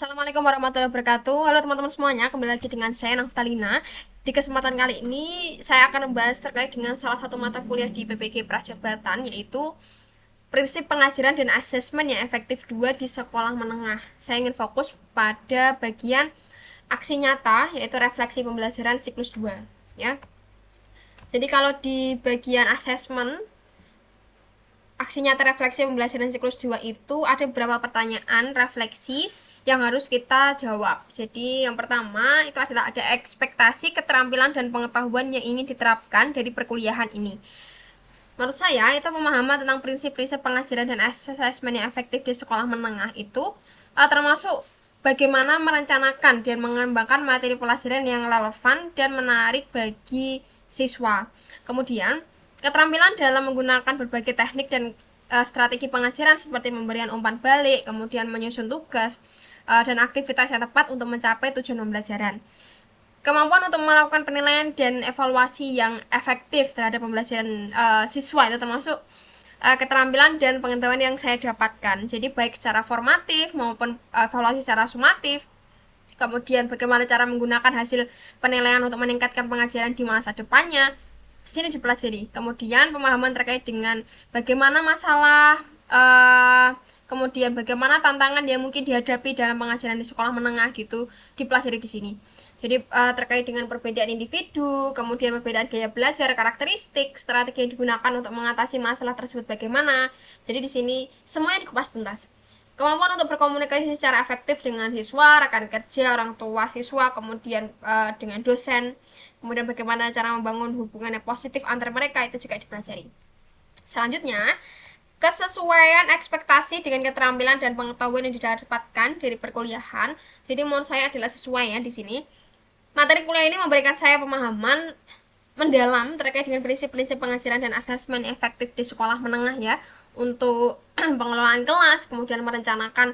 Assalamualaikum warahmatullahi wabarakatuh. Halo teman-teman semuanya, kembali lagi dengan saya Naftalina. Di kesempatan kali ini saya akan membahas terkait dengan salah satu mata kuliah di PPG Prajabatan, yaitu prinsip pengajaran dan asesmen yang efektif 2 di sekolah menengah. Saya ingin fokus pada bagian aksi nyata, yaitu refleksi pembelajaran siklus 2 ya. Jadi kalau di bagian asesmen aksi nyata refleksi pembelajaran siklus 2 itu ada beberapa pertanyaan refleksi yang harus kita jawab. Jadi yang pertama itu adalah ada ekspektasi, keterampilan, dan pengetahuan yang ingin diterapkan dari perkuliahan ini. Menurut saya itu pemahaman tentang prinsip-prinsip pengajaran dan asesmen yang efektif di sekolah menengah itu termasuk bagaimana merencanakan dan mengembangkan materi pelajaran yang relevan dan menarik bagi siswa. Kemudian keterampilan dalam menggunakan berbagai teknik dan strategi pengajaran seperti memberikan umpan balik, kemudian menyusun tugas, dan aktivitas yang tepat untuk mencapai tujuan pembelajaran. Kemampuan untuk melakukan penilaian dan evaluasi yang efektif terhadap pembelajaran siswa itu termasuk keterampilan dan pengetahuan yang saya dapatkan. Jadi baik secara formatif maupun evaluasi secara sumatif. Kemudian bagaimana cara menggunakan hasil penilaian untuk meningkatkan pengajaran di masa depannya, di sini dipelajari. Kemudian pemahaman terkait dengan bagaimana masalah, kemudian bagaimana tantangan yang mungkin dihadapi dalam pengajaran di sekolah menengah gitu dipelajari di sini. Jadi terkait dengan perbedaan individu, kemudian perbedaan gaya belajar, karakteristik, strategi yang digunakan untuk mengatasi masalah tersebut bagaimana. Jadi di sini semuanya dikupas tuntas. Kemampuan untuk berkomunikasi secara efektif dengan siswa, rekan kerja, orang tua siswa, kemudian dengan dosen, kemudian bagaimana cara membangun hubungan yang positif antar mereka itu juga dipelajari. Selanjutnya, kesesuaian ekspektasi dengan keterampilan dan pengetahuan yang didapatkan dari perkuliahan. Jadi menurut saya adalah sesuai ya di sini. Materi kuliah ini memberikan saya pemahaman mendalam terkait dengan prinsip-prinsip pengajaran dan asesmen efektif di sekolah menengah ya, untuk pengelolaan kelas, kemudian merencanakan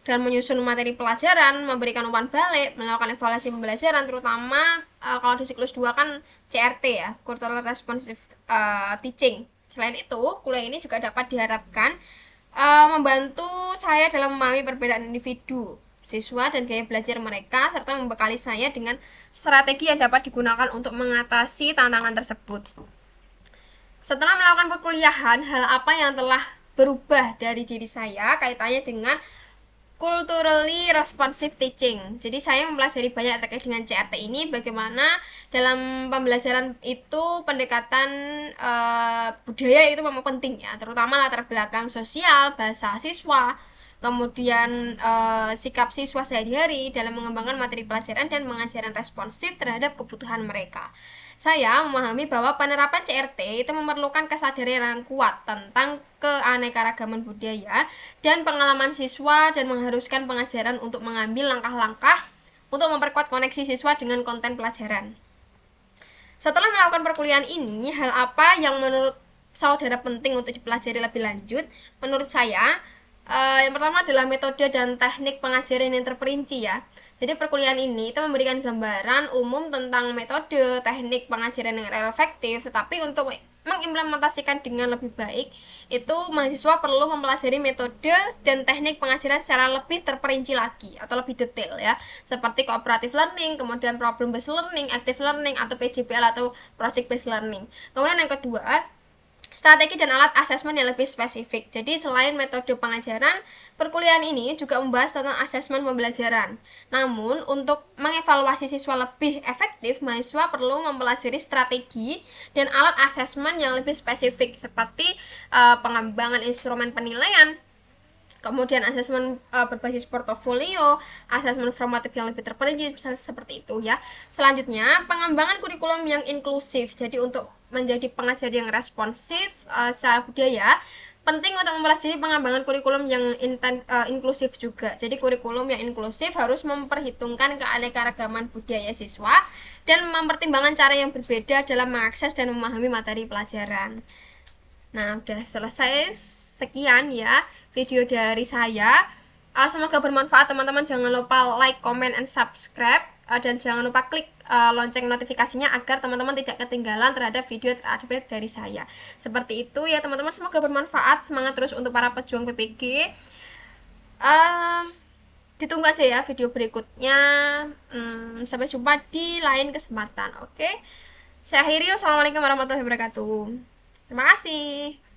dan menyusun materi pelajaran, memberikan umpan balik, melakukan evaluasi pembelajaran, terutama kalau di siklus 2 kan CRT ya, Cultural Responsive Teaching. Selain itu, kuliah ini juga dapat diharapkan membantu saya dalam memahami perbedaan individu, siswa, dan gaya belajar mereka, serta membekali saya dengan strategi yang dapat digunakan untuk mengatasi tantangan tersebut. Setelah melakukan perkuliahan, hal apa yang telah berubah dari diri saya kaitannya dengan culturally responsive teaching. Jadi saya mempelajari banyak terkait dengan CRT ini, bagaimana dalam pembelajaran itu pendekatan budaya itu memang penting ya, terutama latar belakang sosial, bahasa siswa, kemudian sikap siswa sehari-hari dalam mengembangkan materi pelajaran dan pengajaran responsif terhadap kebutuhan mereka. Saya memahami bahwa penerapan CRT itu memerlukan kesadaran yang kuat tentang keanekaragaman budaya dan pengalaman siswa, dan mengharuskan pengajaran untuk mengambil langkah-langkah untuk memperkuat koneksi siswa dengan konten pelajaran. Setelah melakukan perkuliahan ini, hal apa yang menurut saudara penting untuk dipelajari lebih lanjut? Menurut saya, yang pertama adalah metode dan teknik pengajaran yang terperinci ya. Jadi perkuliahan ini itu memberikan gambaran umum tentang metode, teknik pengajaran yang efektif, tetapi untuk mengimplementasikan dengan lebih baik, itu mahasiswa perlu mempelajari metode dan teknik pengajaran secara lebih terperinci lagi atau lebih detail ya, seperti cooperative learning, kemudian problem based learning, active learning, atau PJBL atau project based learning. Kemudian yang kedua, strategi dan alat asesmen yang lebih spesifik. Jadi selain metode pengajaran, perkuliahan ini juga membahas tentang asesmen pembelajaran. Namun untuk mengevaluasi siswa lebih efektif, mahasiswa perlu mempelajari strategi dan alat asesmen yang lebih spesifik, seperti pengembangan instrumen penilaian, kemudian asesmen berbasis portofolio, asesmen formatif yang lebih terperinci, seperti itu ya. Selanjutnya, pengembangan kurikulum yang inklusif. Jadi untuk menjadi pengajar yang responsif secara budaya, penting untuk mempelajari pengembangan kurikulum yang inklusif juga. Jadi kurikulum yang inklusif harus memperhitungkan keanekaragaman budaya siswa dan mempertimbangkan cara yang berbeda dalam mengakses dan memahami materi pelajaran. Nah, udah selesai. Sekian ya video dari saya. Semoga bermanfaat teman-teman. Jangan lupa like, comment, and subscribe, dan jangan lupa klik lonceng notifikasinya agar teman-teman tidak ketinggalan terhadap video terupdate dari saya. Seperti itu ya teman-teman, semoga bermanfaat. Semangat terus untuk para pejuang PPG. ditunggu aja ya video berikutnya. Sampai jumpa di lain kesempatan. Oke, saya akhiri. Wassalamualaikum warahmatullahi wabarakatuh. Terima kasih.